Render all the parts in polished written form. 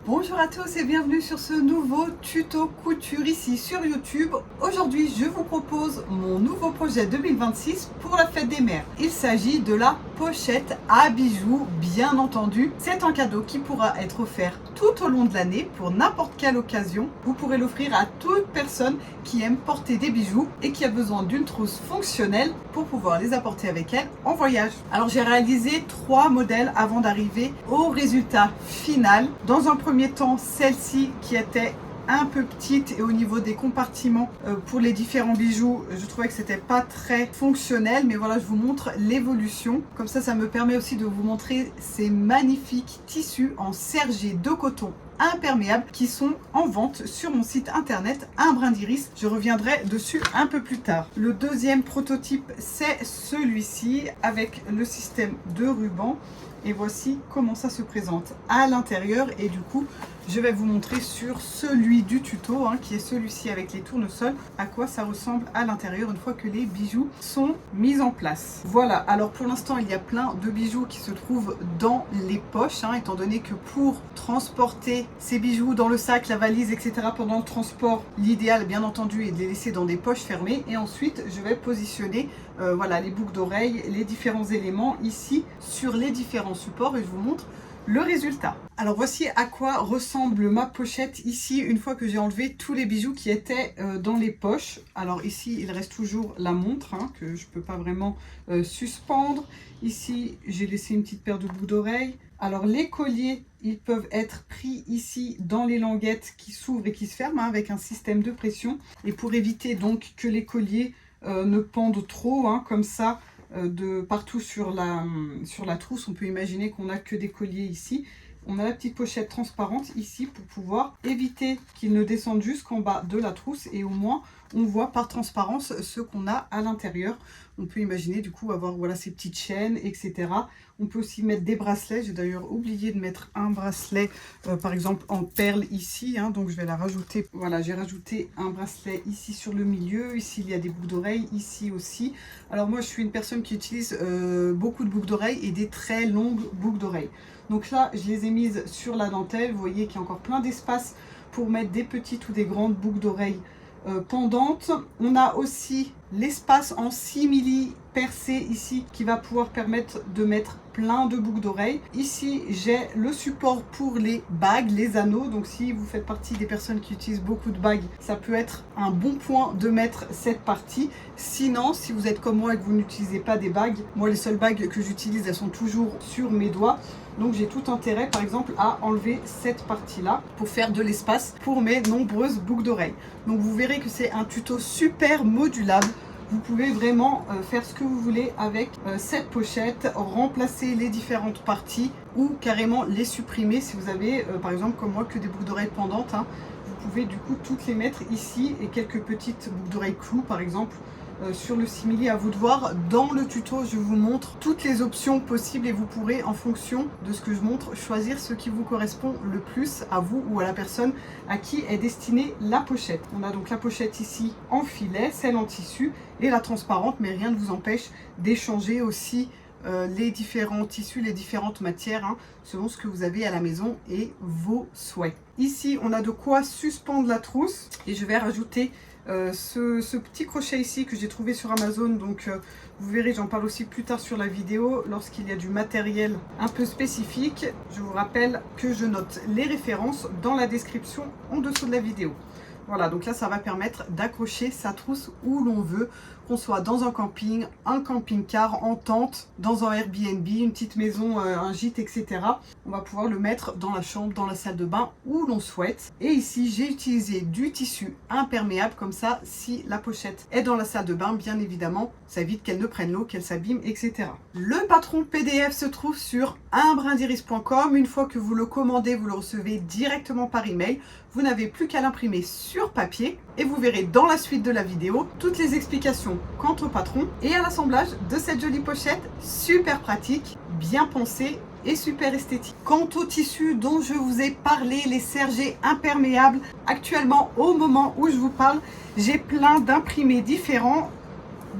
Bonjour à tous et bienvenue sur ce nouveau tuto couture ici sur YouTube. Aujourd'hui, je vous propose mon nouveau projet 2026 pour la fête des mères. Il s'agit de la pochette à bijoux, bien entendu. C'est un cadeau qui pourra être offert tout au long de l'année pour n'importe quelle occasion. Vous pourrez l'offrir à toute personne qui aime porter des bijoux et qui a besoin d'une trousse fonctionnelle pour pouvoir les apporter avec elle en voyage. Alors j'ai réalisé 3 modèles avant d'arriver au résultat final. Dans un premier temps, celle-ci qui était un peu petite et au niveau des compartiments pour les différents bijoux, je trouvais que c'était pas très fonctionnel, mais voilà, je vous montre l'évolution. Comme ça me permet aussi de vous montrer ces magnifiques tissus en sergé de coton imperméable qui sont en vente sur mon site internet Un Brin d'Iris. Je reviendrai dessus un peu plus tard. Le deuxième prototype, c'est celui-ci avec le système de ruban. Et voici comment ça se présente à l'intérieur. Et du coup, je vais vous montrer sur celui du tuto, qui est celui-ci avec les tournesols, à quoi ça ressemble à l'intérieur une fois que les bijoux sont mis en place. Voilà, alors pour l'instant, il y a plein de bijoux qui se trouvent dans les poches, étant donné que pour transporter ces bijoux dans le sac, la valise, etc. pendant le transport, l'idéal, bien entendu, est de les laisser dans des poches fermées. Et ensuite, je vais positionner voilà, les boucles d'oreilles, les différents éléments ici sur les différents supports et je vous montre le résultat. Alors voici à quoi ressemble ma pochette ici une fois que j'ai enlevé tous les bijoux qui étaient dans les poches. Alors ici il reste toujours la montre que je peux pas vraiment suspendre. Ici j'ai laissé une petite paire de boucles d'oreilles. Alors les colliers, ils peuvent être pris ici dans les languettes qui s'ouvrent et qui se ferment avec un système de pression. Et pour éviter donc que les colliers ne pendent trop comme ça de partout sur la trousse, on peut imaginer qu'on n'a que des colliers ici. On a la petite pochette transparente ici pour pouvoir éviter qu'ils ne descendent jusqu'en bas de la trousse et au moins on voit par transparence ce qu'on a à l'intérieur. On peut imaginer du coup avoir voilà, ces petites chaînes, etc. On peut aussi mettre des bracelets. J'ai d'ailleurs oublié de mettre un bracelet par exemple en perle ici, donc je vais la rajouter. Voilà, j'ai rajouté un bracelet ici sur le milieu. Ici il y a des boucles d'oreilles, ici aussi. Alors moi je suis une personne qui utilise beaucoup de boucles d'oreilles et des très longues boucles d'oreilles. Donc là, je les ai mises sur la dentelle. Vous voyez qu'il y a encore plein d'espace pour mettre des petites ou des grandes boucles d'oreilles pendantes. On a aussi l'espace en simili percé ici qui va pouvoir permettre de mettre plein de boucles d'oreilles. Ici, j'ai le support pour les bagues, les anneaux. Donc si vous faites partie des personnes qui utilisent beaucoup de bagues, ça peut être un bon point de mettre cette partie. Sinon, si vous êtes comme moi et que vous n'utilisez pas des bagues, moi les seules bagues que j'utilise, elles sont toujours sur mes doigts. Donc j'ai tout intérêt par exemple à enlever cette partie là pour faire de l'espace pour mes nombreuses boucles d'oreilles. Donc vous verrez que c'est un tuto super modulable. Vous pouvez vraiment faire ce que vous voulez avec cette pochette, remplacer les différentes parties ou carrément les supprimer si vous avez par exemple comme moi que des boucles d'oreilles pendantes. Vous pouvez du coup toutes les mettre ici et quelques petites boucles d'oreilles clous par exemple. Sur le simili, à vous de voir. Dans le tuto, je vous montre toutes les options possibles et vous pourrez, en fonction de ce que je montre, choisir ce qui vous correspond le plus à vous ou à la personne à qui est destinée la pochette. On a donc la pochette ici en filet, celle en tissu et la transparente, mais rien ne vous empêche d'échanger aussi les différents tissus, les différentes matières, selon ce que vous avez à la maison et vos souhaits. Ici, on a de quoi suspendre la trousse et je vais rajouter ce petit crochet ici que j'ai trouvé sur Amazon. Donc vous verrez, j'en parle aussi plus tard sur la vidéo lorsqu'il y a du matériel un peu spécifique. Je vous rappelle que je note les références dans la description en dessous de la vidéo. Voilà, donc là ça va permettre d'accrocher sa trousse où l'on veut, qu'on soit dans un camping-car, en tente, dans un Airbnb, une petite maison, un gîte, etc. On va pouvoir le mettre dans la chambre, dans la salle de bain, où l'on souhaite. Et ici, j'ai utilisé du tissu imperméable, comme ça, si la pochette est dans la salle de bain, bien évidemment, ça évite qu'elle ne prenne l'eau, qu'elle s'abîme, etc. Le patron PDF se trouve sur unbrindiris.com. Une fois que vous le commandez, vous le recevez directement par email. Vous n'avez plus qu'à l'imprimer sur papier et vous verrez dans la suite de la vidéo toutes les explications quant au patron et à l'assemblage de cette jolie pochette super pratique, bien pensée et super esthétique. Quant au tissu dont je vous ai parlé, les sergés imperméables, actuellement au moment où je vous parle, j'ai plein d'imprimés différents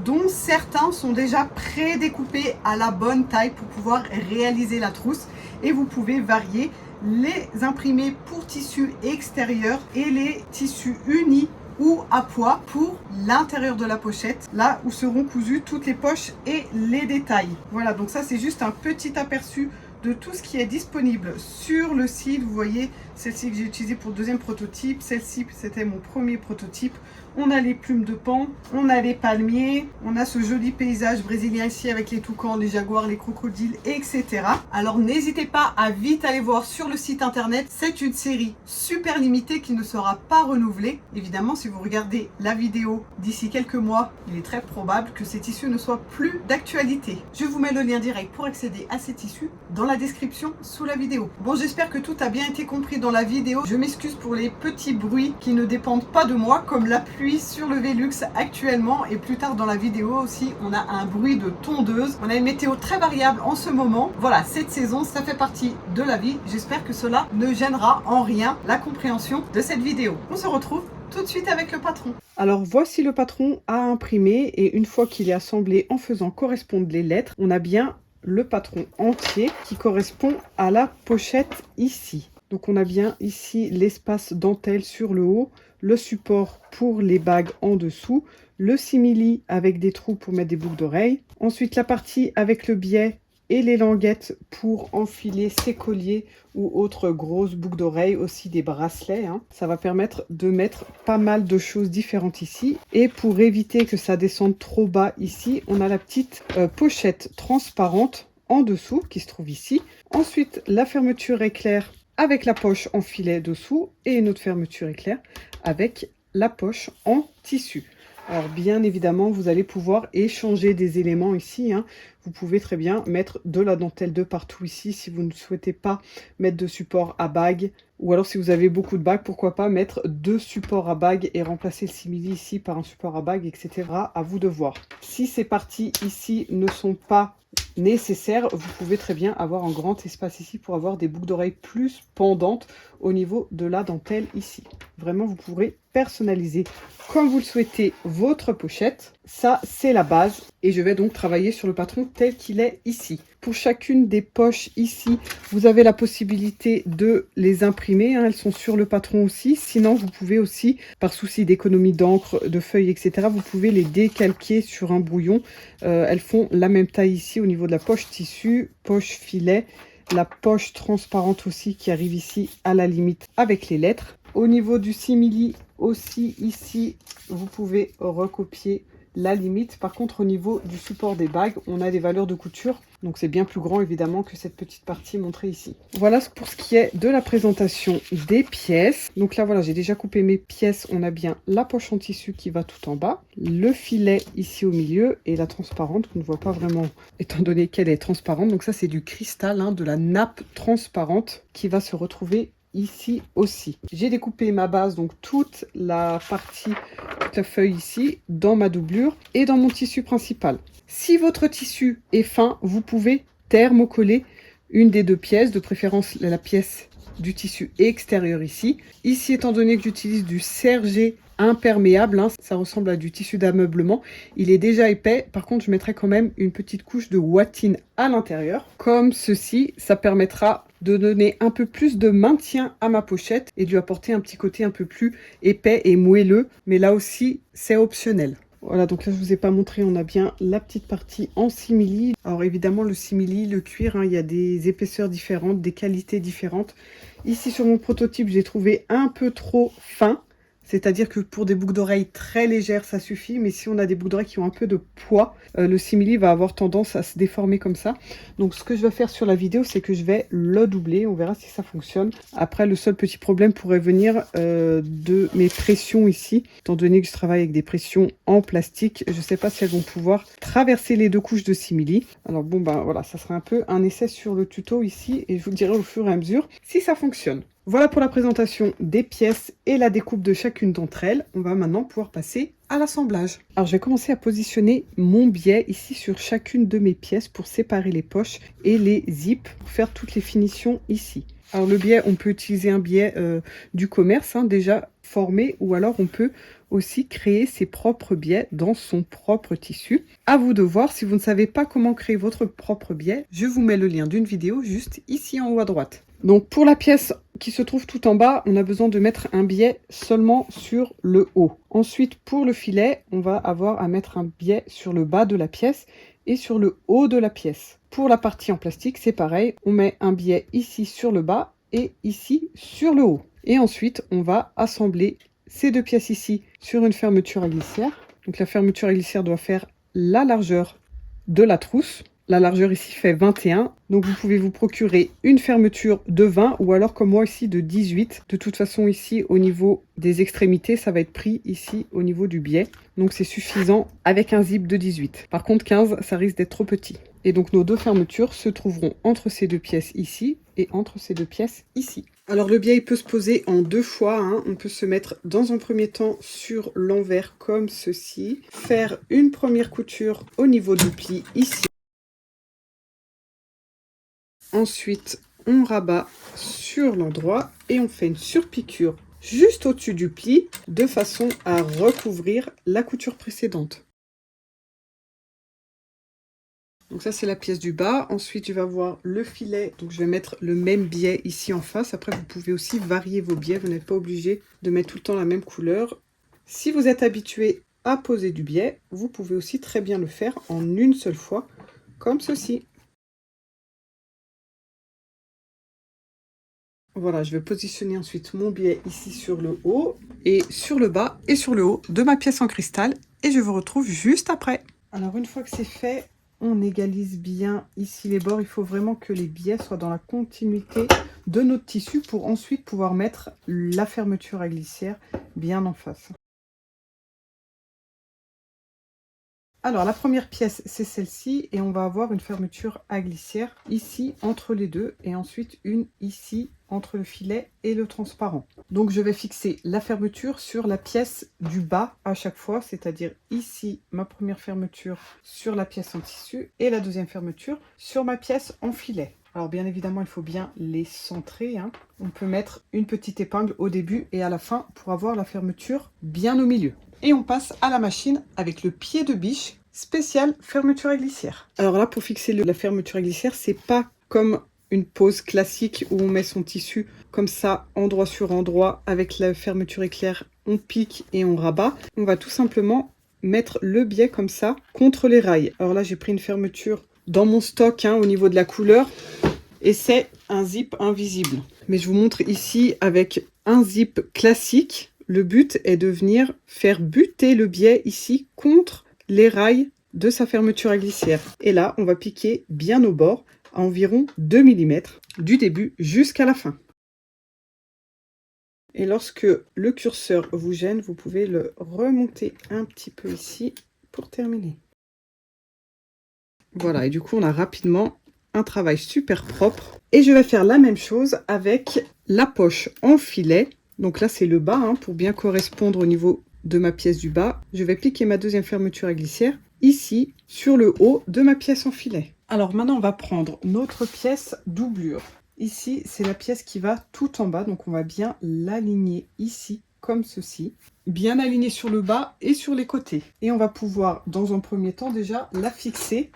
dont certains sont déjà pré-découpés à la bonne taille pour pouvoir réaliser la trousse et vous pouvez varier les imprimés pour tissu extérieur et les tissus unis ou à poids pour l'intérieur de la pochette, là où seront cousues toutes les poches et les détails. Voilà, donc ça c'est juste un petit aperçu de tout ce qui est disponible sur le site. Vous voyez, celle-ci que j'ai utilisée pour le deuxième prototype, celle-ci c'était mon premier prototype. On a les plumes de paon, on a les palmiers, on a ce joli paysage brésilien ici avec les toucans, les jaguars, les crocodiles, etc. Alors n'hésitez pas à vite aller voir sur le site internet. C'est une série super limitée qui ne sera pas renouvelée. Évidemment, si vous regardez la vidéo d'ici quelques mois, il est très probable que ces tissus ne soient plus d'actualité. Je vous mets le lien direct pour accéder à ces tissus dans la description sous la vidéo. Bon, j'espère que tout a bien été compris dans la vidéo. Je m'excuse pour les petits bruits qui ne dépendent pas de moi, comme la pluie sur le Velux actuellement, et plus tard dans la vidéo aussi on a un bruit de tondeuse. On a une météo très variable en ce moment. Voilà, cette saison ça fait partie de la vie. J'espère que cela ne gênera en rien la compréhension de cette vidéo. On se retrouve tout de suite avec le patron. Alors voici le patron à imprimer, et une fois qu'il est assemblé en faisant correspondre les lettres, on a bien le patron entier qui correspond à la pochette ici. Donc on a bien ici l'espace dentelle sur le haut, le support pour les bagues en dessous, le simili avec des trous pour mettre des boucles d'oreilles. Ensuite la partie avec le biais et les languettes pour enfiler ses colliers ou autres grosses boucles d'oreilles, aussi des bracelets. Ça va permettre de mettre pas mal de choses différentes ici. Et pour éviter que ça descende trop bas ici, on a la petite pochette transparente en dessous qui se trouve ici. Ensuite la fermeture éclair avec la poche en filet dessous et une autre fermeture éclair avec la poche en tissu. Alors bien évidemment, vous allez pouvoir échanger des éléments ici. Vous pouvez très bien mettre de la dentelle de partout ici si vous ne souhaitez pas mettre de support à bague. Ou alors si vous avez beaucoup de bagues, pourquoi pas mettre deux supports à bague et remplacer le simili ici par un support à bague, etc. À vous de voir. Si ces parties ici ne sont pas nécessaires, vous pouvez très bien avoir un grand espace ici pour avoir des boucles d'oreilles plus pendantes au niveau de la dentelle ici. Vraiment, vous pourrez personnaliser comme vous le souhaitez votre pochette. Ça, c'est la base et je vais donc travailler sur le patron tel qu'il est ici. Pour chacune des poches ici, vous avez la possibilité de les imprimer. Elles sont sur le patron aussi. Sinon, vous pouvez aussi, par souci d'économie d'encre, de feuilles, etc., vous pouvez les décalquer sur un brouillon. Elles font la même taille ici au niveau de la poche tissu, poche filet, la poche transparente aussi qui arrive ici à la limite avec les lettres. Au niveau du simili aussi ici, vous pouvez recopier la limite. Par contre, au niveau du support des bagues, on a des valeurs de couture. Donc c'est bien plus grand évidemment que cette petite partie montrée ici. Voilà pour ce qui est de la présentation des pièces. Donc là voilà, j'ai déjà coupé mes pièces. On a bien la poche en tissu qui va tout en bas, le filet ici au milieu et la transparente qu'on ne voit pas vraiment étant donné qu'elle est transparente. Donc ça c'est du cristal, de la nappe transparente qui va se retrouver ici aussi. J'ai découpé ma base, donc toute la partie, toute la feuille ici, dans ma doublure et dans mon tissu principal. Si votre tissu est fin, vous pouvez thermocoller une des deux pièces, de préférence la pièce du tissu extérieur ici. Ici, étant donné que j'utilise du sergé imperméable, ça ressemble à du tissu d'ameublement, il est déjà épais. Par contre, je mettrai quand même une petite couche de ouatine à l'intérieur, comme ceci. Ça permettra de donner un peu plus de maintien à ma pochette et de lui apporter un petit côté un peu plus épais et moelleux, mais là aussi c'est optionnel. Voilà, donc là je vous ai pas montré, on a bien la petite partie en simili. Alors évidemment le simili, le cuir, il y a des épaisseurs différentes, des qualités différentes. Ici sur mon prototype, j'ai trouvé un peu trop fin. C'est-à-dire que pour des boucles d'oreilles très légères, ça suffit. Mais si on a des boucles d'oreilles qui ont un peu de poids, le simili va avoir tendance à se déformer comme ça. Donc ce que je vais faire sur la vidéo, c'est que je vais le doubler. On verra si ça fonctionne. Après, le seul petit problème pourrait venir de mes pressions ici. Étant donné que je travaille avec des pressions en plastique, je ne sais pas si elles vont pouvoir traverser les deux couches de simili. Alors bon, ben voilà, ça sera un peu un essai sur le tuto ici. Et je vous dirai au fur et à mesure si ça fonctionne. Voilà pour la présentation des pièces et la découpe de chacune d'entre elles. On va maintenant pouvoir passer à l'assemblage. Alors je vais commencer à positionner mon biais ici sur chacune de mes pièces pour séparer les poches et les zips pour faire toutes les finitions ici. Alors le biais, on peut utiliser un biais du commerce déjà formé, ou alors on peut aussi créer ses propres biais dans son propre tissu. À vous de voir. Si vous ne savez pas comment créer votre propre biais, je vous mets le lien d'une vidéo juste ici en haut à droite. Donc pour la pièce qui se trouve tout en bas, on a besoin de mettre un biais seulement sur le haut. Ensuite, pour le filet, on va avoir à mettre un biais sur le bas de la pièce et sur le haut de la pièce. Pour la partie en plastique, c'est pareil, on met un biais ici sur le bas et ici sur le haut. Et ensuite, on va assembler ces deux pièces ici sur une fermeture à glissière. Donc la fermeture à glissière doit faire la largeur de la trousse. La largeur ici fait 21, donc vous pouvez vous procurer une fermeture de 20 ou alors comme moi ici de 18. De toute façon ici au niveau des extrémités, ça va être pris ici au niveau du biais. Donc c'est suffisant avec un zip de 18. Par contre 15, ça risque d'être trop petit. Et donc nos deux fermetures se trouveront entre ces deux pièces ici et entre ces deux pièces ici. Alors le biais il peut se poser en deux fois, hein. On peut se mettre dans un premier temps sur l'envers comme ceci, faire une première couture au niveau du pli ici. Ensuite, on rabat sur l'endroit et on fait une surpiqûre juste au-dessus du pli de façon à recouvrir la couture précédente. Donc ça, c'est la pièce du bas. Ensuite, je vais avoir le filet. Donc, je vais mettre le même biais ici en face. Après, vous pouvez aussi varier vos biais. Vous n'êtes pas obligé de mettre tout le temps la même couleur. Si vous êtes habitué à poser du biais, vous pouvez aussi très bien le faire en une seule fois, comme ceci. Voilà, je vais positionner ensuite mon biais ici sur le haut et sur le bas et sur le haut de ma pièce en cristal. Et je vous retrouve juste après. Alors, une fois que c'est fait, on égalise bien ici les bords. Il faut vraiment que les biais soient dans la continuité de notre tissu pour ensuite pouvoir mettre la fermeture à glissière bien en face. Alors, la première pièce, c'est celle-ci et on va avoir une fermeture à glissière ici entre les deux et ensuite une ici entre le filet et le transparent. Donc, je vais fixer la fermeture sur la pièce du bas à chaque fois, c'est-à-dire ici, ma première fermeture sur la pièce en tissu et la deuxième fermeture sur ma pièce en filet. Alors, bien évidemment, il faut bien les centrer, hein. On peut mettre une petite épingle au début et à la fin pour avoir la fermeture bien au milieu. Et on passe à la machine avec le pied de biche spécial fermeture à glissière. Alors là, pour fixer la fermeture à glissière, c'est pas comme une pose classique où on met son tissu comme ça, endroit sur endroit, avec la fermeture éclair, on pique et on rabat. On va tout simplement mettre le biais comme ça contre les rails. Alors là, j'ai pris une fermeture dans mon stock, hein, au niveau de la couleur, et c'est un zip invisible. Mais je vous montre ici avec un zip classique. Le but est de venir faire buter le biais ici contre les rails de sa fermeture à glissière. Et là, on va piquer bien au bord, à environ 2 mm, du début jusqu'à la fin. Et lorsque le curseur vous gêne, vous pouvez le remonter un petit peu ici pour terminer. Voilà, et du coup, on a rapidement un travail super propre. Et je vais faire la même chose avec la poche en filet. Donc là, c'est le bas, hein, pour bien correspondre au niveau de ma pièce du bas. Je vais piquer ma deuxième fermeture à glissière ici, sur le haut de ma pièce en filet. Alors maintenant, on va prendre notre pièce doublure. Ici, c'est la pièce qui va tout en bas. Donc, on va bien l'aligner ici, comme ceci. Bien aligner sur le bas et sur les côtés. Et on va pouvoir, dans un premier temps, déjà la fixer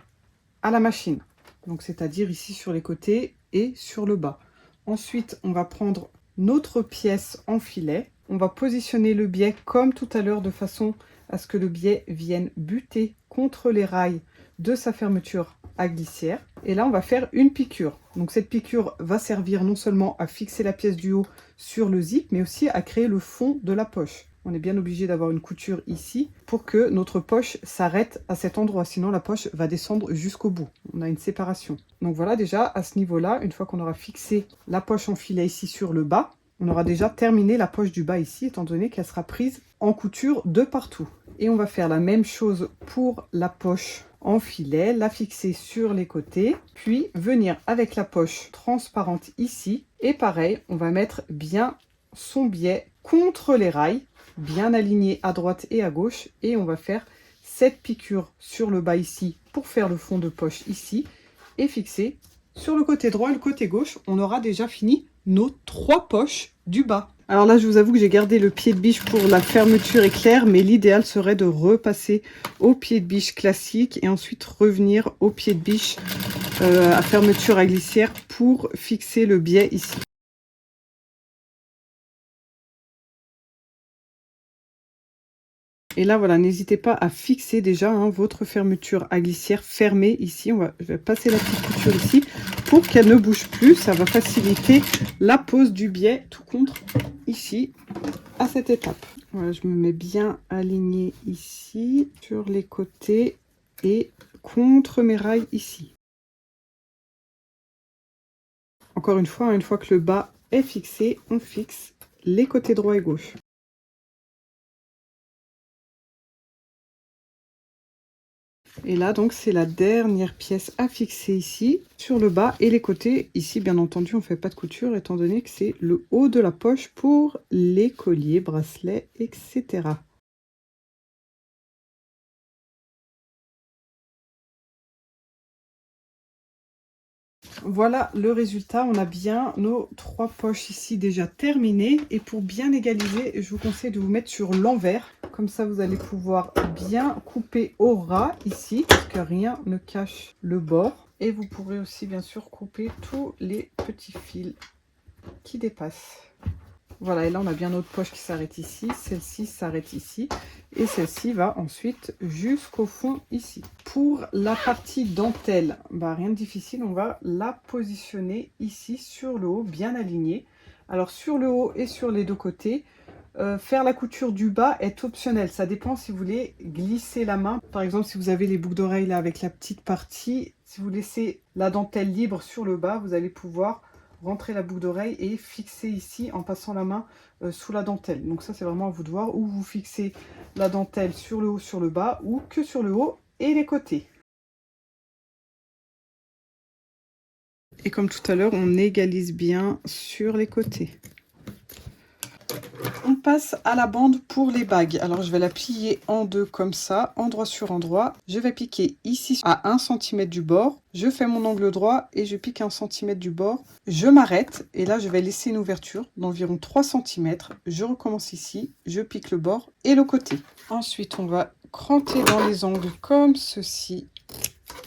à la machine. Donc, c'est-à-dire ici sur les côtés et sur le bas. Ensuite, on va prendre notre pièce en filet. On va positionner le biais comme tout à l'heure de façon à ce que le biais vienne buter contre les rails de sa fermeture à glissière. Et là, on va faire une piqûre. Donc cette piqûre va servir non seulement à fixer la pièce du haut sur le zip, mais aussi à créer le fond de la poche. On est bien obligé d'avoir une couture ici pour que notre poche s'arrête à cet endroit. Sinon, la poche va descendre jusqu'au bout. On a une séparation. Donc voilà, déjà à ce niveau-là, une fois qu'on aura fixé la poche en filet ici sur le bas, on aura déjà terminé la poche du bas ici, étant donné qu'elle sera prise en couture de partout. Et on va faire la même chose pour la poche en filet, la fixer sur les côtés, puis venir avec la poche transparente ici. Et pareil, on va mettre bien son biais contre les rails, bien aligné à droite et à gauche. Et on va faire cette piqûre sur le bas ici pour faire le fond de poche ici. Et fixer sur le côté droit et le côté gauche. On aura déjà fini nos 3 poches du bas. Alors là, je vous avoue que j'ai gardé le pied de biche pour la fermeture éclair, mais l'idéal serait de repasser au pied de biche classique et ensuite revenir au pied de biche à fermeture à glissière pour fixer le biais ici. Et là, voilà, n'hésitez pas à fixer déjà votre fermeture à glissière fermée ici. Je vais passer la petite couture ici pour qu'elle ne bouge plus. Ça va faciliter la pose du biais tout contre ici à cette étape. Voilà, je me mets bien alignée ici sur les côtés et contre mes rails ici. Encore une fois que le bas est fixé, on fixe les côtés droit et gauche. Et là, donc, c'est la dernière pièce à fixer ici, sur le bas et les côtés. Ici, bien entendu, on ne fait pas de couture, étant donné que c'est le haut de la poche pour les colliers, bracelets, etc. Voilà le résultat. On a bien nos 3 poches ici déjà terminées. Et pour bien égaliser, je vous conseille de vous mettre sur l'envers. Comme ça, vous allez pouvoir bien couper au ras ici, parce que rien ne cache le bord. Et vous pourrez aussi, bien sûr, couper tous les petits fils qui dépassent. Voilà, et là, on a bien notre poche qui s'arrête ici. Celle-ci s'arrête ici. Et celle-ci va ensuite jusqu'au fond ici. Pour la partie dentelle, rien de difficile. On va la positionner ici sur le haut, bien aligné. Alors, sur le haut et sur les deux côtés, faire la couture du bas est optionnel. Ça dépend si vous voulez glisser la main. Par exemple, si vous avez les boucles d'oreilles là avec la petite partie, si vous laissez la dentelle libre sur le bas, vous allez pouvoir rentrer la boucle d'oreille et fixer ici en passant la main sous la dentelle. Donc ça, c'est vraiment à vous de voir où vous fixez la dentelle sur le haut, sur le bas, ou que sur le haut et les côtés. Et comme tout à l'heure, on égalise bien sur les côtés. On passe à la bande pour les bagues. Alors je vais la plier en deux comme ça, endroit sur endroit. Je vais piquer ici à 1 cm du bord. Je fais mon angle droit et je pique 1 cm du bord. Je m'arrête et là je vais laisser une ouverture d'environ 3 cm. Je recommence ici, je pique le bord et le côté. Ensuite on va cranter dans les angles comme ceci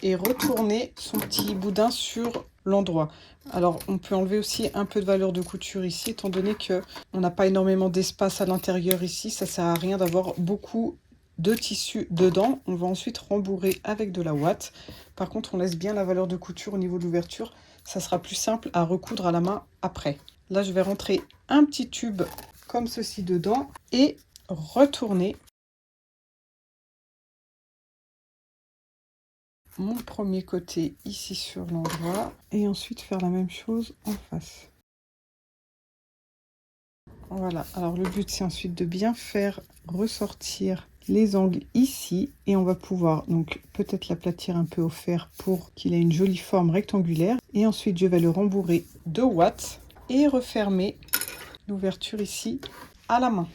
et retourner son petit boudin sur l'endroit. Alors on peut enlever aussi un peu de valeur de couture ici, étant donné que on n'a pas énormément d'espace à l'intérieur ici. Ça sert à rien d'avoir beaucoup de tissu dedans. On va ensuite rembourrer avec de la ouate. Par contre, on laisse bien la valeur de couture au niveau de l'ouverture. Ça sera plus simple à recoudre à la main après. Là, je vais rentrer un petit tube comme ceci dedans et retourner mon premier côté ici sur l'endroit et ensuite faire la même chose en face. Voilà, alors le but c'est ensuite de bien faire ressortir les angles ici et on va pouvoir donc peut-être l'aplatir un peu au fer pour qu'il ait une jolie forme rectangulaire et ensuite je vais le rembourrer de ouate et refermer l'ouverture ici à la main.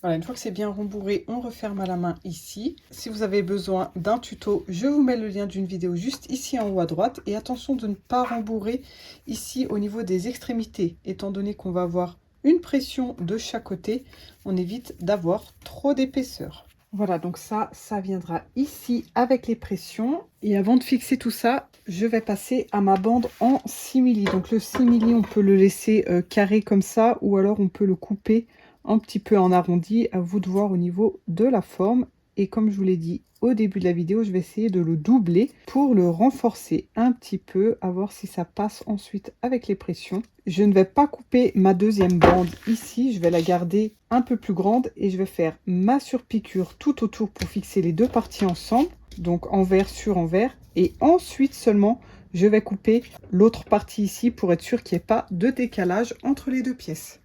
Voilà, une fois que c'est bien rembourré, on referme à la main ici. Si vous avez besoin d'un tuto, je vous mets le lien d'une vidéo juste ici en haut à droite. Et attention de ne pas rembourrer ici au niveau des extrémités, étant donné qu'on va avoir une pression de chaque côté, on évite d'avoir trop d'épaisseur. Voilà, donc ça viendra ici avec les pressions. Et avant de fixer tout ça, je vais passer à ma bande en simili. Donc le simili, on peut le laisser carré comme ça, ou alors on peut le couper un petit peu en arrondi, à vous de voir au niveau de la forme. Et comme je vous l'ai dit au début de la vidéo, je vais essayer de le doubler pour le renforcer un petit peu, à voir si ça passe ensuite avec les pressions. Je ne vais pas couper ma deuxième bande ici, je vais la garder un peu plus grande et je vais faire ma surpiqûre tout autour pour fixer les deux parties ensemble, donc envers sur envers, et ensuite seulement je vais couper l'autre partie ici pour être sûr qu'il n'y ait pas de décalage entre les deux pièces.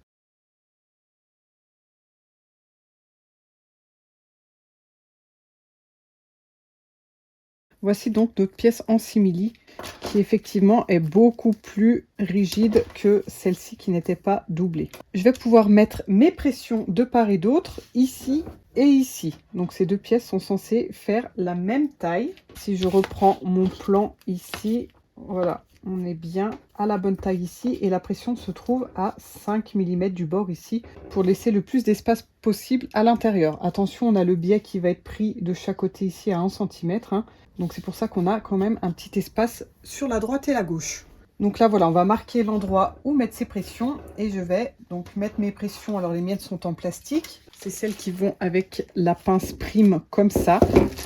Voici donc notre pièce en simili qui effectivement est beaucoup plus rigide que celle-ci qui n'était pas doublée. Je vais pouvoir mettre mes pressions de part et d'autre, ici et ici. Donc ces deux pièces sont censées faire la même taille. Si je reprends mon plan ici, Voilà, on est bien à la bonne taille ici et la pression se trouve à 5 mm du bord ici pour laisser le plus d'espace possible à l'intérieur. Attention, on a le biais qui va être pris de chaque côté ici à 1 cm, hein. Donc c'est pour ça qu'on a quand même un petit espace sur la droite et la gauche. Donc là voilà, on va marquer l'endroit où mettre ses pressions et je vais donc mettre mes pressions. Alors les miennes sont en plastique, c'est celles qui vont avec la pince prime comme ça.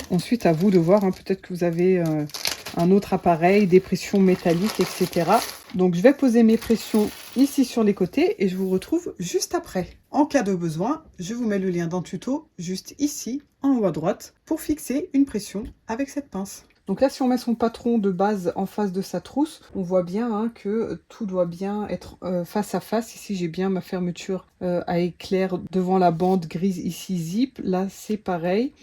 Ensuite à vous de voir, hein, peut-être que vous avez un autre appareil, des pressions métalliques, etc. Donc je vais poser mes pressions ici sur les côtés et je vous retrouve juste après. En cas de besoin, je vous mets le lien d'un tuto juste ici en haut à droite pour fixer une pression avec cette pince. Donc là, si on met son patron de base en face de sa trousse, on voit bien hein, que tout doit bien être face à face. Ici, j'ai bien ma fermeture à éclair devant la bande grise ici zip. Là, c'est pareil.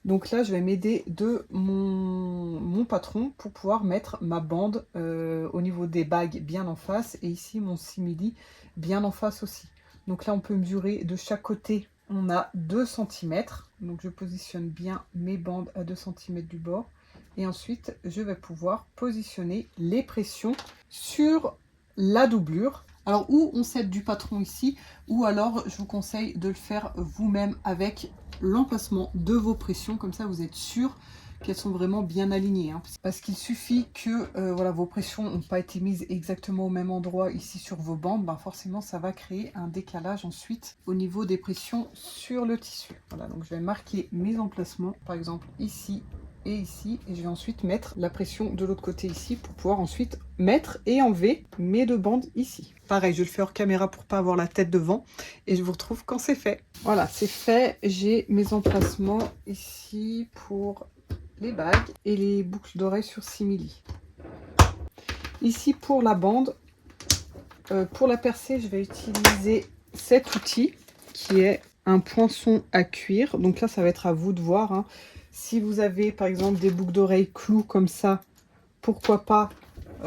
Donc là, je vais m'aider de mon patron pour pouvoir mettre ma bande au niveau des bagues bien en face. Et ici, mon simili bien en face aussi. Donc là, on peut mesurer de chaque côté. On a 2 cm. Donc je positionne bien mes bandes à 2 cm du bord. Et ensuite, je vais pouvoir positionner les pressions sur la doublure. Alors, ou on s'aide du patron ici, ou alors je vous conseille de le faire vous-même avec l'emplacement de vos pressions. Comme ça, vous êtes sûr qu'elles sont vraiment bien alignées. Hein. Parce qu'il suffit que voilà, vos pressions n'ont pas été mises exactement au même endroit ici sur vos bandes. Ben forcément, ça va créer un décalage ensuite au niveau des pressions sur le tissu. Voilà, donc je vais marquer mes emplacements, par exemple ici et ici, et je vais ensuite mettre la pression de l'autre côté ici pour pouvoir ensuite mettre et enlever mes 2 bandes ici. Pareil, je le fais hors caméra pour pas avoir la tête devant et je vous retrouve quand c'est fait. Voilà, c'est fait, j'ai mes emplacements ici pour les bagues et les boucles d'oreilles sur simili. Ici pour la bande, pour la percer, je vais utiliser cet outil qui est un poinçon à cuir. Donc là, ça va être à vous de voir, hein. Si vous avez par exemple des boucles d'oreilles clous comme ça, pourquoi pas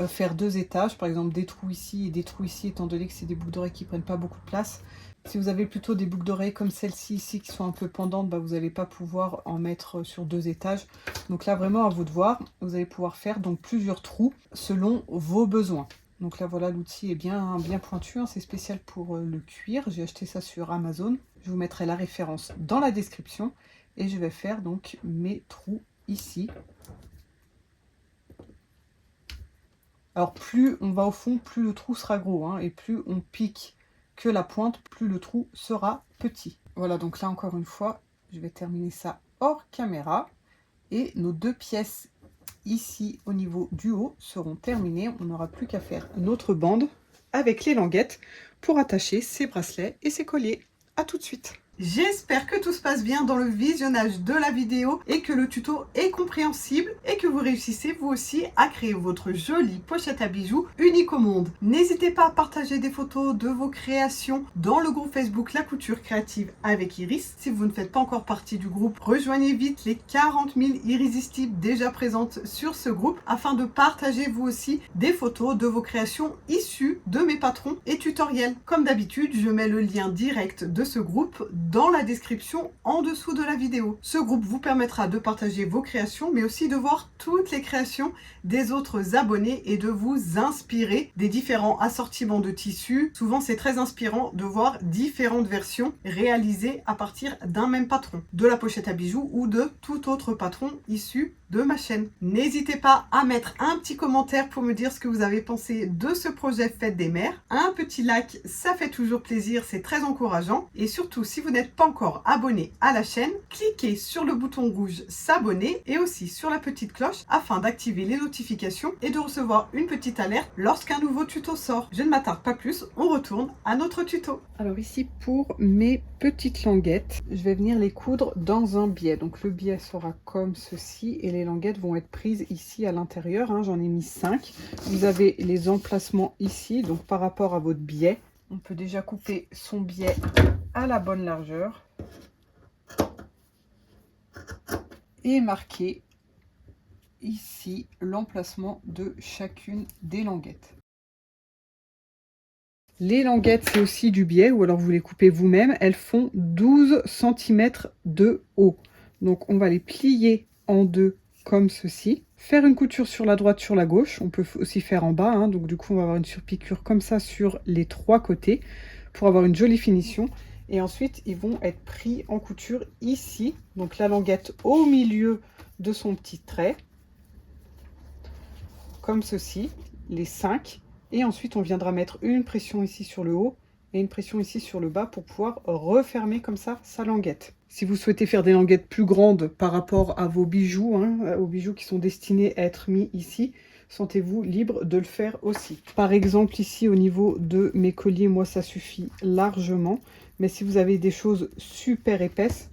faire 2 étages, par exemple des trous ici et des trous ici, étant donné que c'est des boucles d'oreilles qui prennent pas beaucoup de place. Si vous avez plutôt des boucles d'oreilles comme celle-ci ici qui sont un peu pendantes, bah, vous n'allez pas pouvoir en mettre sur 2 étages. Donc là vraiment à vous de voir, vous allez pouvoir faire donc plusieurs trous selon vos besoins. Donc là voilà, l'outil est bien pointu, hein, c'est spécial pour le cuir. J'ai acheté ça sur Amazon. Je vous mettrai la référence dans la description. Et je vais faire donc mes trous ici. Alors plus on va au fond, plus le trou sera gros, hein, et plus on pique que la pointe, plus le trou sera petit. Voilà, donc là encore une fois, je vais terminer ça hors caméra. Et nos 2 pièces ici au niveau du haut seront terminées. On n'aura plus qu'à faire notre bande avec les languettes pour attacher ses bracelets et ses colliers. À tout de suite. J'espère que tout se passe bien dans le visionnage de la vidéo et que le tuto est compréhensible et que vous réussissez vous aussi à créer votre jolie pochette à bijoux unique au monde. N'hésitez pas à partager des photos de vos créations dans le groupe Facebook La Couture Créative avec Iris. Si vous ne faites pas encore partie du groupe, rejoignez vite les 40 000 irrésistibles déjà présentes sur ce groupe afin de partager vous aussi des photos de vos créations issues de mes patrons et tutoriels. Comme d'habitude, je mets le lien direct de ce groupe dans la description en dessous de la vidéo. Ce groupe vous permettra de partager vos créations, mais aussi de voir toutes les créations des autres abonnés et de vous inspirer des différents assortiments de tissus. Souvent, c'est très inspirant de voir différentes versions réalisées à partir d'un même patron, de la pochette à bijoux ou de tout autre patron issu de ma chaîne. N'hésitez pas à mettre un petit commentaire pour me dire ce que vous avez pensé de ce projet Fête des Mères. Un petit like, ça fait toujours plaisir, c'est très encourageant. Et surtout, si vous n'êtes pas encore abonné à la chaîne, cliquez sur le bouton rouge s'abonner et aussi sur la petite cloche afin d'activer les notifications et de recevoir une petite alerte lorsqu'un nouveau tuto sort. Je ne m'attarde pas plus, on retourne à notre tuto. Alors ici pour mes petites languettes, je vais venir les coudre dans un biais. Donc le biais sera comme ceci et les languettes vont être prises ici à l'intérieur, hein. J'en ai mis 5. Vous avez les emplacements ici, donc par rapport à votre biais. On peut déjà couper son biais à la bonne largeur et marquer ici l'emplacement de chacune des languettes. Les languettes, c'est aussi du biais, ou alors vous les coupez vous-même. Elles font 12 cm de haut. Donc on va les plier en deux comme ceci. Faire une couture sur la droite, sur la gauche. On peut aussi faire en bas, hein. Donc du coup, on va avoir une surpiqûre comme ça sur les 3 côtés pour avoir une jolie finition. Et ensuite, ils vont être pris en couture ici. Donc la languette au milieu de son petit trait, comme ceci, les 5. Et ensuite, on viendra mettre une pression ici sur le haut et une pression ici sur le bas pour pouvoir refermer comme ça sa languette. Si vous souhaitez faire des languettes plus grandes par rapport à vos bijoux, hein, aux bijoux qui sont destinés à être mis ici, sentez-vous libre de le faire aussi. Par exemple, ici, au niveau de mes colliers, moi, ça suffit largement. Mais si vous avez des choses super épaisses,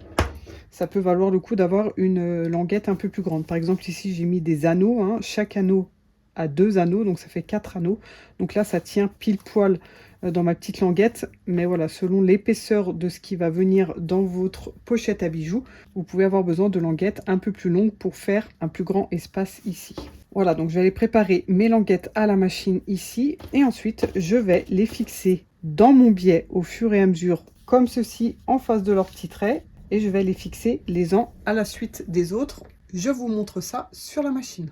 ça peut valoir le coup d'avoir une languette un peu plus grande. Par exemple, ici, j'ai mis des anneaux. Hein. Chaque anneau a 2 anneaux, donc ça fait 4 anneaux. Donc là, ça tient pile poil dans ma petite languette. Mais voilà, selon l'épaisseur de ce qui va venir dans votre pochette à bijoux, vous pouvez avoir besoin de languettes un peu plus longues pour faire un plus grand espace ici. Voilà, donc je vais aller préparer mes languettes à la machine ici. Et ensuite, je vais les fixer dans mon biais au fur et à mesure, comme ceci, en face de leur petit trait. Et je vais les fixer les uns à la suite des autres. Je vous montre ça sur la machine.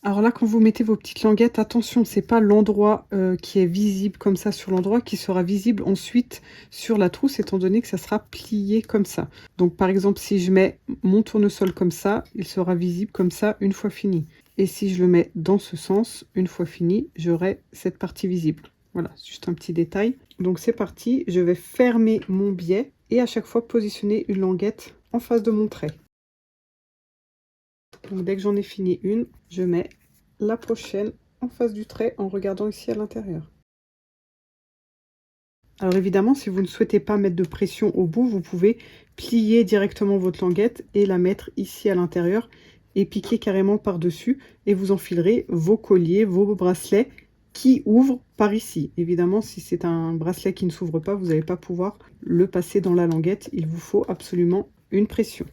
Alors là, quand vous mettez vos petites languettes, attention, c'est pas l'endroit qui est visible comme ça sur l'endroit qui sera visible ensuite sur la trousse, étant donné que ça sera plié comme ça. Donc par exemple, si je mets mon tournesol comme ça, il sera visible comme ça une fois fini. Et si je le mets dans ce sens, une fois fini, j'aurai cette partie visible. Voilà, juste un petit détail. Donc c'est parti, je vais fermer mon biais et à chaque fois positionner une languette en face de mon trait. Donc dès que j'en ai fini une, je mets la prochaine en face du trait en regardant ici à l'intérieur. Alors évidemment, si vous ne souhaitez pas mettre de pression au bout, vous pouvez plier directement votre languette et la mettre ici à l'intérieur et piquer carrément par-dessus et vous enfilerez vos colliers, vos bracelets qui ouvrent par ici. Évidemment, si c'est un bracelet qui ne s'ouvre pas, vous n'allez pas pouvoir le passer dans la languette. Il vous faut absolument une pression.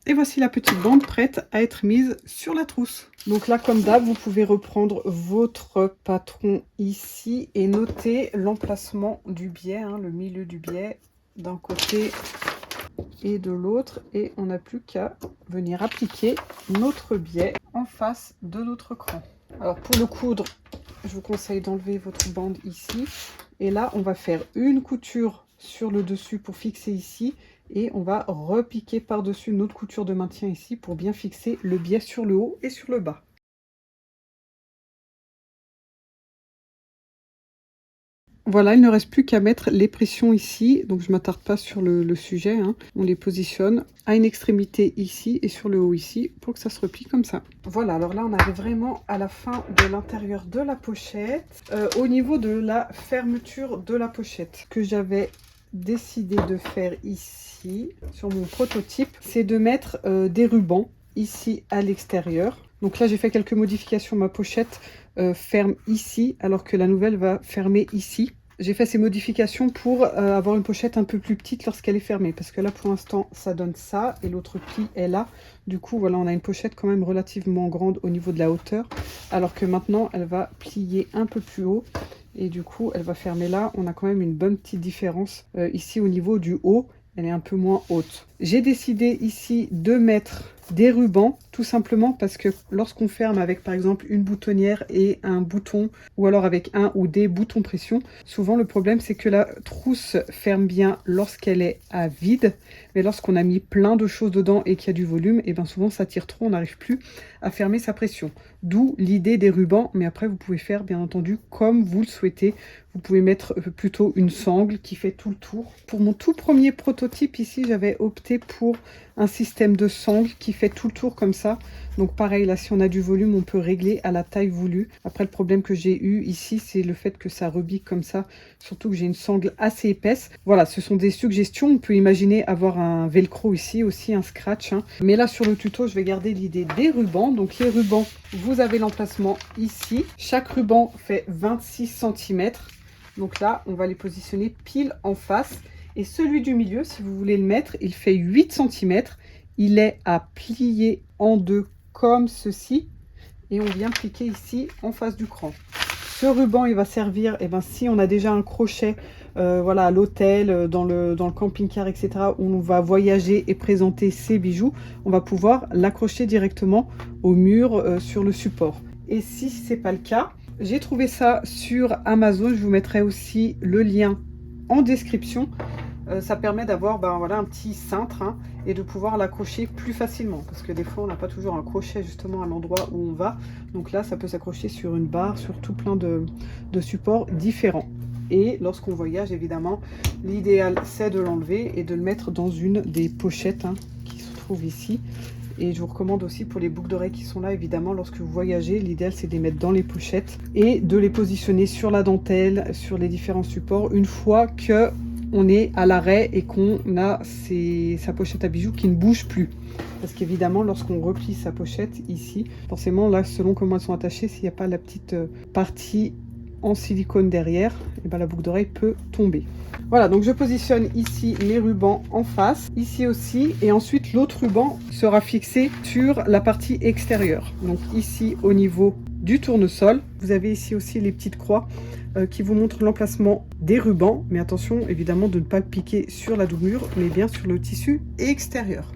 Et voici la petite bande prête à être mise sur la trousse. Donc là, comme d'hab, vous pouvez reprendre votre patron ici et noter l'emplacement du biais, hein, le milieu du biais d'un côté et de l'autre. Et on n'a plus qu'à venir appliquer notre biais en face de notre cran. Alors pour le coudre, je vous conseille d'enlever votre bande ici. Et là, on va faire une couture sur le dessus pour fixer ici. Et on va repiquer par-dessus notre couture de maintien ici pour bien fixer le biais sur le haut et sur le bas. Voilà, il ne reste plus qu'à mettre les pressions ici. Donc je ne m'attarde pas sur le sujet, hein. On les positionne à une extrémité ici et sur le haut ici pour que ça se replie comme ça. Voilà, alors là on arrive vraiment à la fin de l'intérieur de la pochette. Au niveau de la fermeture de la pochette que j'avais décidé de faire ici sur mon prototype, c'est de mettre des rubans ici à l'extérieur. Donc là j'ai fait quelques modifications. Ma pochette ferme ici alors que la nouvelle va fermer ici. J'ai fait ces modifications pour avoir une pochette un peu plus petite lorsqu'elle est fermée, parce que là pour l'instant ça donne ça et l'autre pli est là. Du coup voilà, on a une pochette quand même relativement grande au niveau de la hauteur, alors que maintenant elle va plier un peu plus haut et du coup elle va fermer là. On a quand même une bonne petite différence ici au niveau du haut, elle est un peu moins haute. J'ai décidé ici de mettre des rubans, tout simplement parce que lorsqu'on ferme avec par exemple une boutonnière et un bouton, ou alors avec un ou des boutons pression, souvent le problème c'est que la trousse ferme bien lorsqu'elle est à vide, mais lorsqu'on a mis plein de choses dedans et qu'il y a du volume, et bien souvent ça tire trop, on n'arrive plus à fermer sa pression. D'où l'idée des rubans, mais après vous pouvez faire bien entendu comme vous le souhaitez. Vous pouvez mettre plutôt une sangle qui fait tout le tour. Pour mon tout premier prototype ici, j'avais opté pour un système de sangle qui fait tout le tour comme ça. Donc pareil, là, si on a du volume, on peut régler à la taille voulue. Après, le problème que j'ai eu ici, c'est le fait que ça rebique comme ça. Surtout que j'ai une sangle assez épaisse. Voilà, ce sont des suggestions. On peut imaginer avoir un velcro ici, aussi un scratch, hein. Mais là, sur le tuto, je vais garder l'idée des rubans. Donc les rubans, vous avez l'emplacement ici. Chaque ruban fait 26 cm. Donc là, on va les positionner pile en face. Et celui du milieu, si vous voulez le mettre, il fait 8 cm. Il est à plier en deux comme ceci. Et on vient piquer ici en face du cran. Ce ruban, il va servir, eh ben, si on a déjà un crochet voilà, à l'hôtel, dans le camping-car, etc., où on va voyager et présenter ses bijoux, on va pouvoir l'accrocher directement au mur sur le support. Et si ce n'est pas le cas, j'ai trouvé ça sur Amazon, je vous mettrai aussi le lien en description. Ça permet d'avoir voilà, un petit cintre hein, et de pouvoir l'accrocher plus facilement, parce que des fois on n'a pas toujours un crochet justement à l'endroit où on va. Donc là ça peut s'accrocher sur une barre, sur tout plein de supports différents. Et lorsqu'on voyage, évidemment, l'idéal c'est de l'enlever et de le mettre dans une des pochettes hein, qui se trouvent ici. Et je vous recommande aussi pour les boucles d'oreilles qui sont là, évidemment, lorsque vous voyagez, l'idéal c'est de les mettre dans les pochettes et de les positionner sur la dentelle, sur les différents supports, une fois que on est à l'arrêt et qu'on a sa pochette à bijoux qui ne bouge plus. Parce qu'évidemment, lorsqu'on replie sa pochette ici, forcément, là, selon comment elles sont attachées, s'il n'y a pas la petite partie en silicone derrière, et ben, la boucle d'oreille peut tomber. Voilà, donc je positionne ici mes rubans en face, ici aussi, et ensuite l'autre ruban sera fixé sur la partie extérieure. Donc ici au niveau du tournesol, vous avez ici aussi les petites croix qui vous montrent l'emplacement des rubans, mais attention évidemment de ne pas piquer sur la doublure, mais bien sur le tissu extérieur.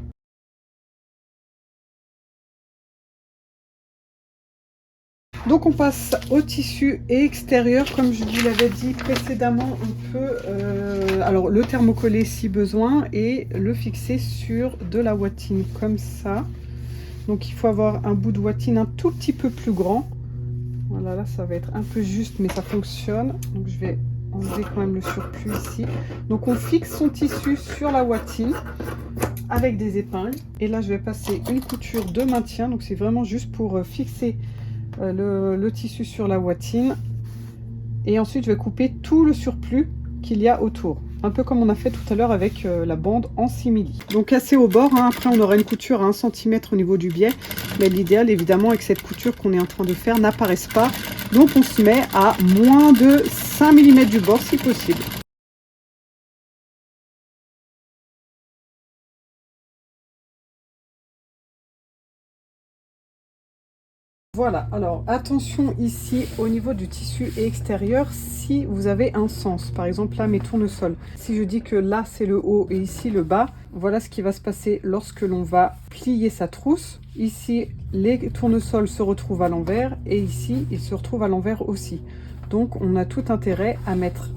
Donc on passe au tissu extérieur, comme je vous l'avais dit précédemment, on peut alors le thermocoller si besoin et le fixer sur de la ouatine comme ça. Donc il faut avoir un bout de ouatine un tout petit peu plus grand. Voilà, là ça va être un peu juste mais ça fonctionne. Donc je vais enlever quand même le surplus ici. Donc on fixe son tissu sur la ouatine avec des épingles. Et là je vais passer une couture de maintien, donc c'est vraiment juste pour fixer le tissu sur la ouatine, et ensuite je vais couper tout le surplus qu'il y a autour, un peu comme on a fait tout à l'heure avec la bande en simili. Donc assez au bord hein. Après on aura une couture à 1 cm au niveau du biais, mais l'idéal évidemment avec cette couture qu'on est en train de faire n'apparaisse pas, donc on se met à moins de 5 mm du bord si possible. Voilà, alors attention ici au niveau du tissu extérieur, si vous avez un sens, par exemple là mes tournesols, si je dis que là c'est le haut et ici le bas, voilà ce qui va se passer lorsque l'on va plier sa trousse. Ici les tournesols se retrouvent à l'envers et ici ils se retrouvent à l'envers aussi. Donc on a tout intérêt à mettre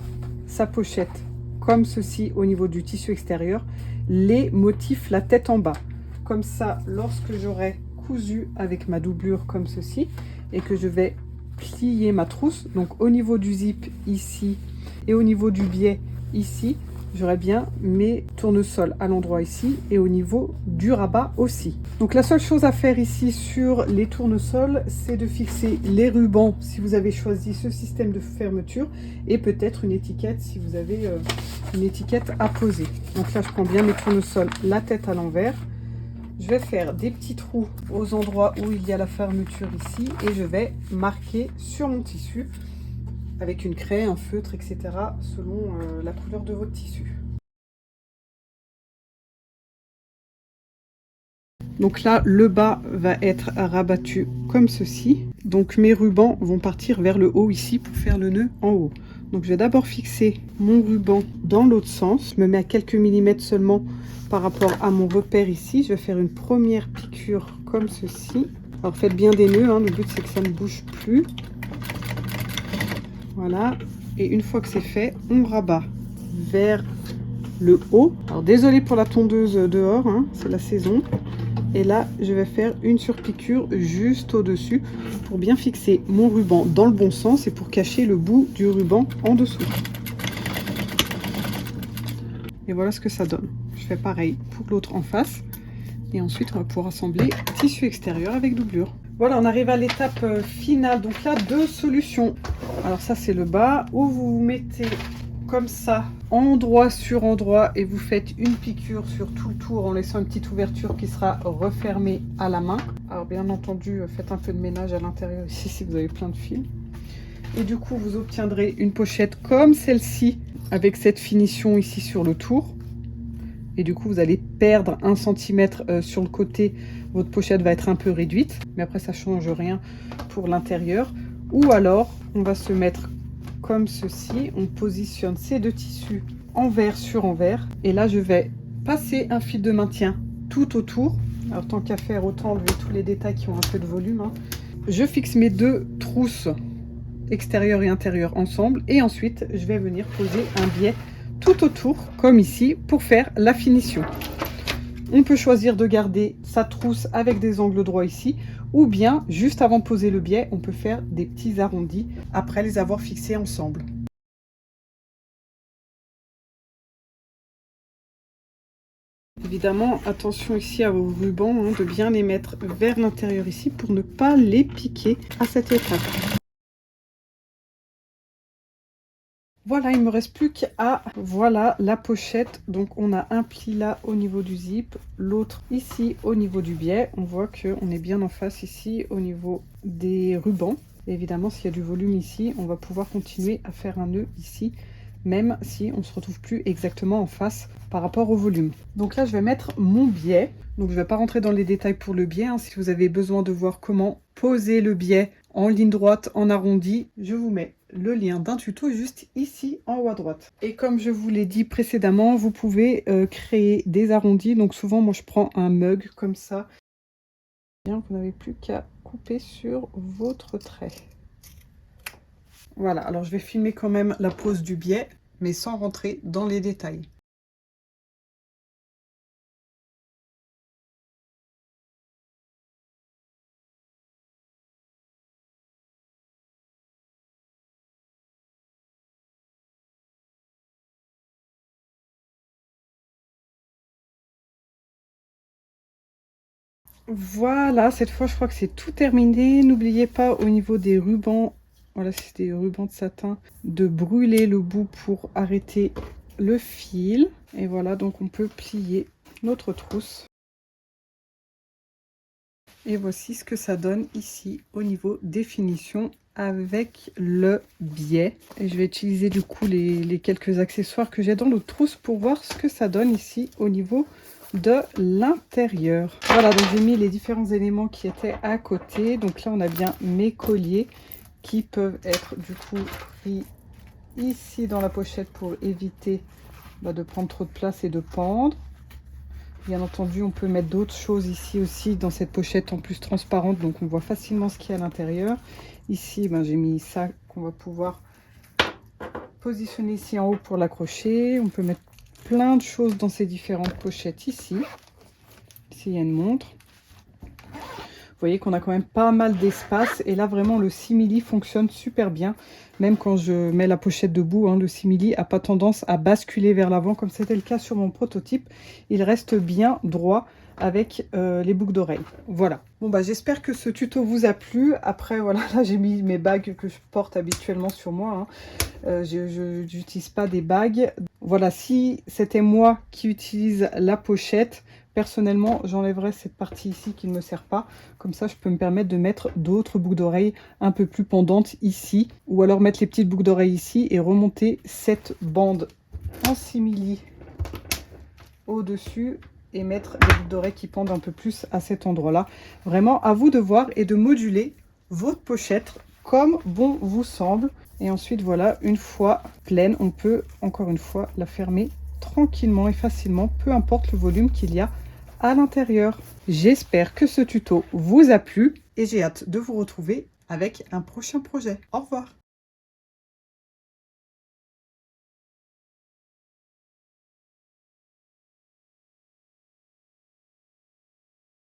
sa pochette comme ceci au niveau du tissu extérieur, les motifs la tête en bas. Comme ça, lorsque j'aurai cousu avec ma doublure comme ceci et que je vais plier ma trousse, donc au niveau du zip ici et au niveau du biais ici, j'aurai bien mes tournesols à l'endroit ici et au niveau du rabat aussi. Donc la seule chose à faire ici sur les tournesols, c'est de fixer les rubans si vous avez choisi ce système de fermeture, et peut-être une étiquette si vous avez une étiquette à poser. Donc là je prends bien mes tournesols la tête à l'envers. Je vais faire des petits trous aux endroits où il y a la fermeture ici et je vais marquer sur mon tissu avec une craie, un feutre, etc. selon la couleur de votre tissu. Donc là, le bas va être rabattu comme ceci. Donc mes rubans vont partir vers le haut ici pour faire le nœud en haut. Donc je vais d'abord fixer mon ruban dans l'autre sens. Je me mets à quelques millimètres seulement par rapport à mon repère ici. Je vais faire une première piqûre comme ceci. Alors faites bien des nœuds, hein. Le but c'est que ça ne bouge plus. Voilà. Et une fois que c'est fait, on rabat vers le haut. Alors désolé pour la tondeuse dehors, hein, c'est la saison. Et là, je vais faire une surpiqûre juste au-dessus pour bien fixer mon ruban dans le bon sens et pour cacher le bout du ruban en dessous. Et voilà ce que ça donne. Je fais pareil pour l'autre en face. Et ensuite, on va pouvoir assembler tissu extérieur avec doublure. Voilà, on arrive à l'étape finale. Donc là, 2 solutions. Alors ça, c'est le bas où vous vous mettez comme ça, endroit sur endroit, et vous faites une piqûre sur tout le tour en laissant une petite ouverture qui sera refermée à la main. Alors bien entendu, faites un peu de ménage à l'intérieur ici si vous avez plein de fils. Et du coup, vous obtiendrez une pochette comme celle-ci avec cette finition ici sur le tour. Et du coup, vous allez perdre 1 cm sur le côté. Votre pochette va être un peu réduite, mais après ça change rien pour l'intérieur. Ou alors, on va se mettre comme ceci. On positionne ces deux tissus envers sur envers. Et là, je vais passer un fil de maintien tout autour. Alors, tant qu'à faire, autant enlever tous les détails qui ont un peu de volume, hein. Je fixe mes deux trousses extérieures et intérieures ensemble. Et ensuite, je vais venir poser un biais tout autour, comme ici, pour faire la finition. On peut choisir de garder sa trousse avec des angles droits ici, ou bien, juste avant de poser le biais, on peut faire des petits arrondis après les avoir fixés ensemble. Évidemment, attention ici à vos rubans, hein, de bien les mettre vers l'intérieur ici pour ne pas les piquer à cette étape. Voilà, il me reste plus qu'à, voilà la pochette. Donc on a un pli là au niveau du zip, l'autre ici au niveau du biais. On voit qu'on est bien en face ici au niveau des rubans. Et évidemment, s'il y a du volume ici, on va pouvoir continuer à faire un nœud ici, même si on ne se retrouve plus exactement en face par rapport au volume. Donc là, je vais mettre mon biais. Donc je ne vais pas rentrer dans les détails pour le biais, hein. Si vous avez besoin de voir comment poser le biais en ligne droite, en arrondi, je vous mets le lien d'un tuto juste ici en haut à droite. Et comme je vous l'ai dit précédemment, vous pouvez créer des arrondis. Donc souvent, moi je prends un mug comme ça. Bien, vous n'avez plus qu'à couper sur votre trait. Voilà, alors je vais filmer quand même la pose du biais, mais sans rentrer dans les détails. Voilà, cette fois je crois que c'est tout terminé. N'oubliez pas au niveau des rubans, voilà, c'est des rubans de satin, de brûler le bout pour arrêter le fil. Et voilà, donc on peut plier notre trousse. Et voici ce que ça donne ici au niveau des finitions avec le biais. Et je vais utiliser du coup les quelques accessoires que j'ai dans l'autre trousse pour voir ce que ça donne ici au niveau de l'intérieur. Voilà, donc j'ai mis les différents éléments qui étaient à côté. Donc là, on a bien mes colliers qui peuvent être du coup pris ici dans la pochette pour éviter de prendre trop de place et de pendre. Bien entendu, on peut mettre d'autres choses ici aussi dans cette pochette en plus transparente, donc on voit facilement ce qu'il y a à l'intérieur. Ici, j'ai mis ça qu'on va pouvoir positionner ici en haut pour l'accrocher. On peut mettre plein de choses dans ces différentes pochettes ici. Ici, il y a une montre. Vous voyez qu'on a quand même pas mal d'espace. Et là, vraiment, le simili fonctionne super bien. Même quand je mets la pochette debout, hein, le simili n'a pas tendance à basculer vers l'avant, comme c'était le cas sur mon prototype. Il reste bien droit avec les boucles d'oreilles. Voilà. Bon, j'espère que ce tuto vous a plu. Après, voilà, là, j'ai mis mes bagues que je porte habituellement sur moi, hein. Je n'utilise pas des bagues. Voilà, si c'était moi qui utilise la pochette, personnellement, j'enlèverais cette partie ici qui ne me sert pas. Comme ça, je peux me permettre de mettre d'autres boucles d'oreilles un peu plus pendantes ici. Ou alors mettre les petites boucles d'oreilles ici et remonter cette bande en simili au-dessus et mettre des boucles d'oreilles qui pendent un peu plus à cet endroit-là. Vraiment, à vous de voir et de moduler votre pochette comme bon vous semble. Et ensuite, voilà, une fois pleine, on peut encore une fois la fermer tranquillement et facilement, peu importe le volume qu'il y a à l'intérieur. J'espère que ce tuto vous a plu et j'ai hâte de vous retrouver avec un prochain projet. Au revoir.